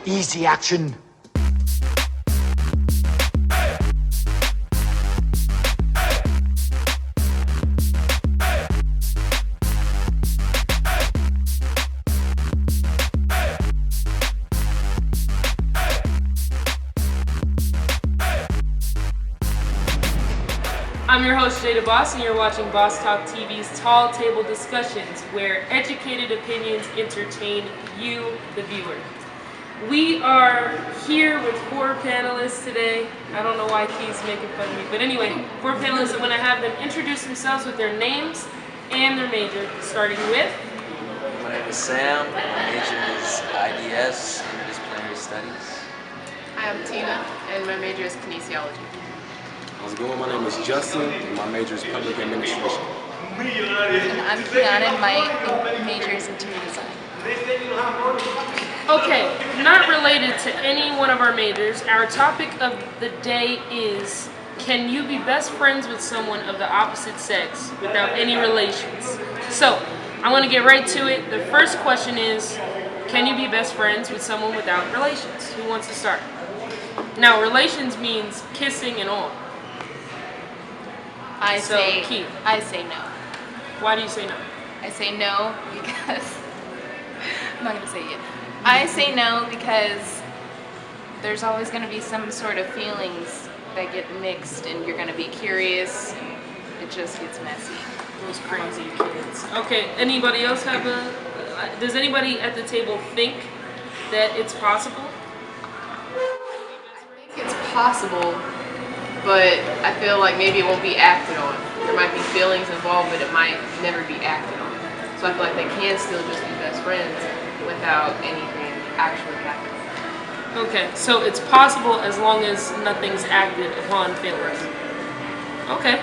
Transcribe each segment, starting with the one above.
Easy action. I'm your host, Jada Boss, and you're watching BossTalk TV's Tall Table Discussions, where educated opinions entertain you, the viewer. We are here with 4 panelists today. I don't know why Key's making fun of me, but anyway, 4 panelists. I'm going to have them introduce themselves with their names and their major, starting with... My name is Sam. My major is IDS, Interdisciplinary Studies. Hi, I'm Tina, and my major is kinesiology. How's it going? My name is Justin, and my major is public administration. And I'm Kiana, and my major is interior design. Okay, not related to any one of our majors, our topic of the day is, can you be best friends with someone of the opposite sex without any relations? So, I want to get right to it. The first question is, can you be best friends with someone without relations? Who wants to start? Now, relations means kissing and all. I So, say Keith. I say no. Why do you say no? I say no because I'm not gonna say it. I say no because there's always gonna be some sort of feelings that get mixed, and you're gonna be curious. It just gets messy. Those crazy kids. Okay, anybody else have a... does anybody at the table think that it's possible? I think it's possible, but I feel like maybe it won't be acted on. There might be feelings involved, but it might never be acted on. So I feel like they can still just be best friends without anything actually happening. Okay, so it's possible as long as nothing's acted upon feelings. Okay.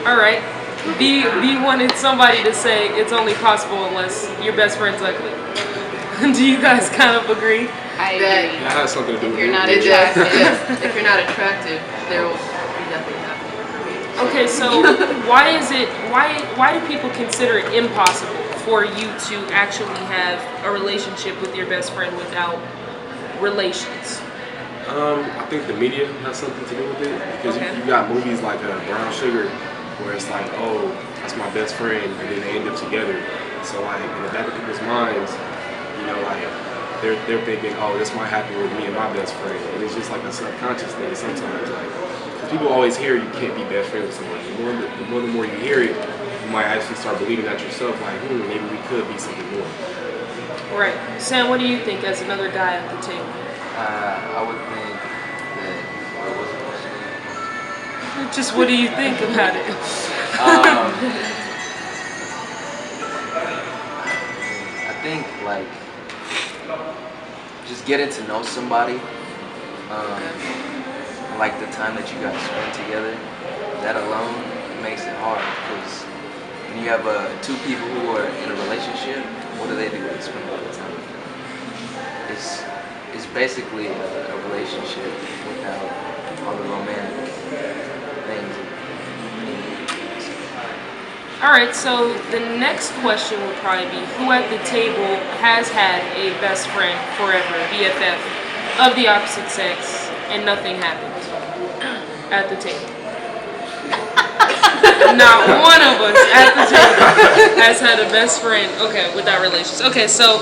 Alright. B wanted somebody to say it's only possible unless your best friend's ugly. Do you guys kind of agree? I agree. That has something to do If with you're it. not It attractive. does. If you're not attractive, there will be nothing happening for me. Okay, so why do people consider it impossible for you to actually have a relationship with your best friend without relations? I think the media has something to do with it, because Okay. you got movies like Brown Sugar, where it's like, oh, that's my best friend, and then they end up together. So like in the back of people's minds, you know, like they're thinking, oh, this might happen with me and my best friend, and it's just like a subconscious thing sometimes. Like, 'cause people always hear you can't be best friends with someone. The more you hear it, you might actually start believing that yourself. Like, maybe we could be something more. Right. Sam, what do you think as another guy at the table? I would think that what was it? Just what do you think about it? I think like just getting to know somebody, like the time that you guys spend together, that alone makes it hard, because when you have 2 people who are in a relationship, what do? They spend all the time together. It's basically a relationship without all the romantic things. Alright, so the next question would probably be, who at the table has had a best friend forever, BFF, of the opposite sex, and nothing happened at the table? Not one of us at the table has had a best friend, okay, without relations. Okay, so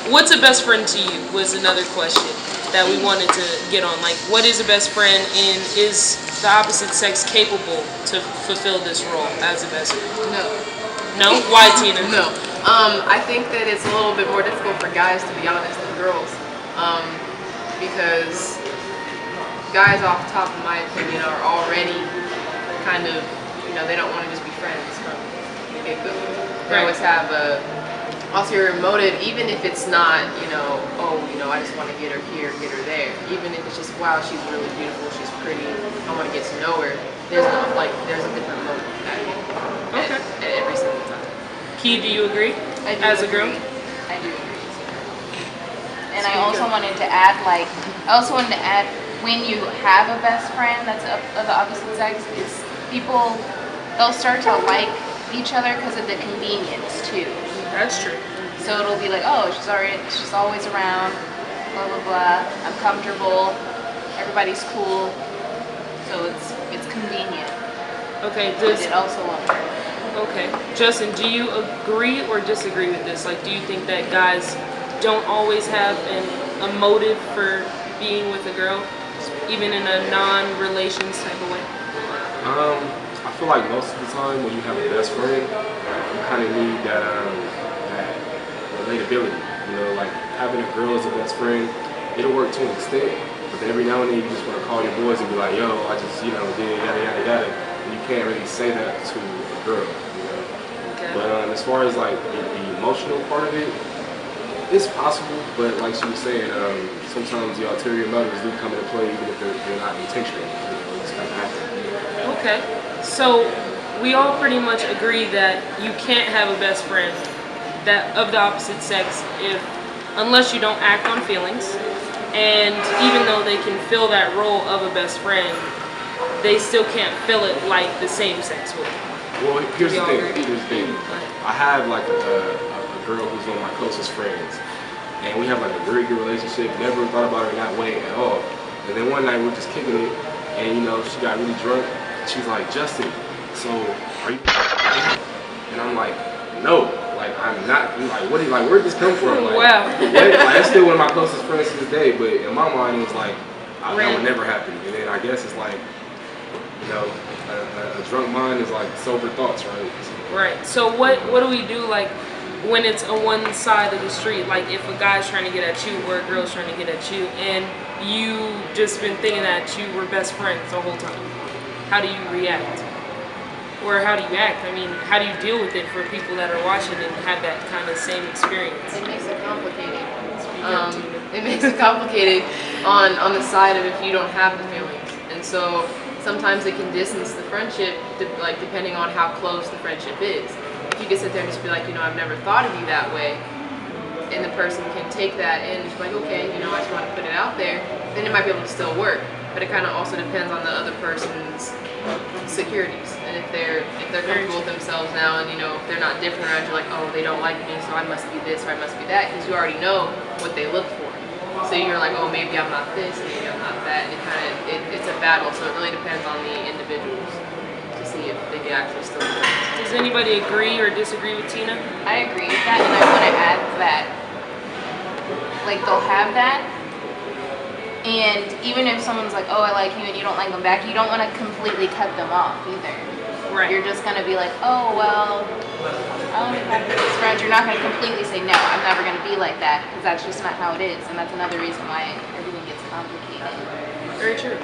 what's a best friend to you was another question that we wanted to get on. Like, what is a best friend, and is the opposite sex capable to fulfill this role as a best friend? No. No? Why, Tina? No. I think that it's a little bit more difficult for guys, to be honest, than girls. Because guys, off the top of my opinion, are already kind of, they don't want to just be friends from the get-go. They always have a ulterior motive, even if it's not, I just want to get her here, get her there. Even if it's just, wow, she's really beautiful, she's pretty, I want to get to know her. There's a different motive at every single time. Key, do you agree? I do As a agree. girl? I do agree. And I also wanted to add, when you have a best friend that's of the opposite sex, is people, they'll start to like each other because of the convenience too. That's true. So it'll be like, oh, she's always around. blah blah blah. I'm comfortable. Everybody's cool. So it's convenient. Okay, But it also won't hurt. okay. Justin, do you agree or disagree with this? Like, do you think that guys don't always have a motive for being with a girl, even in a non-relations type of way? I feel like most of the time when you have a best friend, you kind of need that relatability. You know, like having a girl as a best friend, it'll work to an extent, but then every now and then you just want to call your boys and be like, yo, I just, did yada yada yada. And you can't really say that to a girl, you know. Okay. But as far as like the emotional part of it, it's possible, but like she was saying, sometimes the ulterior motives do come into play even if they're not intentional. You know, it's kind of happen. Okay. So we all pretty much agree that you can't have a best friend that of the opposite sex unless you don't act on feelings, and even though they can fill that role of a best friend, they still can't fill it like the same sex would. Well, here's the thing. I have like a girl who's one of my closest friends, and we have like a very good relationship. Never thought about her in that way at all. And then one night we were just kicking it, and she got really drunk. She's like, Justin, so are you? And I'm like, no, like I'm not. Like, what? Like, where'd this come from? Like, wow. Like, that's still one of my closest friends to this day. But in my mind, it was like, that would never happen. And then I guess it's like, a drunk mind is like sober thoughts, right? So, Right. So what do we do like when it's on one side of the street? Like if a guy's trying to get at you or a girl's trying to get at you, and you just been thinking that you were best friends the whole time. How do you react? Or how do you act? I mean, how do you deal with it for people that are watching and have that kind of same experience? It makes it complicated. It makes it complicated on the side of if you don't have the feelings. And so sometimes it can distance the friendship, like depending on how close the friendship is. If you can sit there and just be like, I've never thought of you that way, and the person can take that and just be like, okay, I just want to put it out there, then it might be able to still work. But it kind of also depends on the other person's securities, and if they're comfortable with themselves now, and if they're not different around you, like, oh, they don't like me, so I must be this or I must be that, because you already know what they look for. So you're like, oh, maybe I'm not this, maybe I'm not that, and it's a battle. So it really depends on the individuals to see if they can actually still do it. Does anybody agree or disagree with Tina? I agree with that, and I want to add that, like, they'll have that, and even if someone's like, oh, I like you, and you don't like them back, you don't want to completely cut them off either. Right. You're just going to be like, oh, well, I only have this friend. You're not going to completely say, no, I'm never going to be like that, because that's just not how it is, and that's another reason why everything gets complicated. Very true.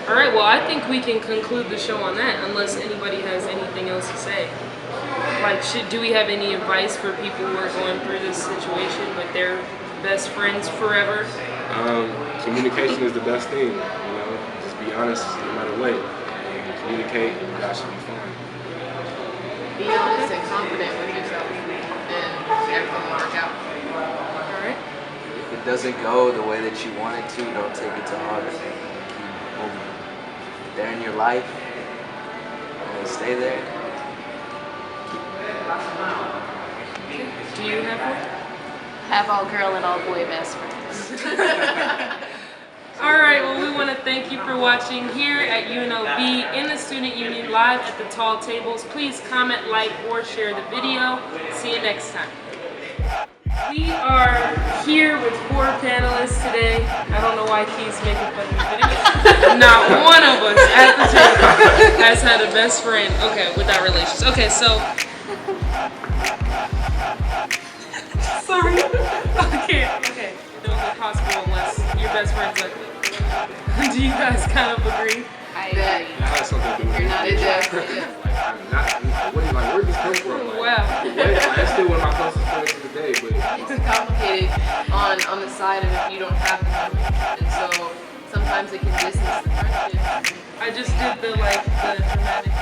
All right, well, I think we can conclude the show on that, unless anybody has anything else to say. Like, do we have any advice for people who are going through this situation with their best friends forever? Communication is the best thing, just be honest no matter what, and communicate, and that should be fine. Be honest and confident with yourself, and everything will work out. All right. If it doesn't go the way that you want it to, don't take it to heart. Keep moving. If they're in your life, and they stay there. Do you have one? Have all girl and all boy best friends. All right, well, we want to thank you for watching here at UNLV in the Student Union live at the tall tables. Please comment, like, or share the video. See you next time. We are here with 4 panelists today. I don't know why Key's making fun of the video. Not one of us at the table has had a best friend. Okay, without relations. Okay, so. Sorry. Okay. It was impossible unless your best friend's like that. Do you guys kind of agree? I agree. That's something to do with You're not it. I'm not, where'd this come from? Like, Wow. That's still one of my closest friends to the day, but It's complicated on the side of if you don't have the feelings, and so sometimes it can distance the friendship. I just did the dramatic.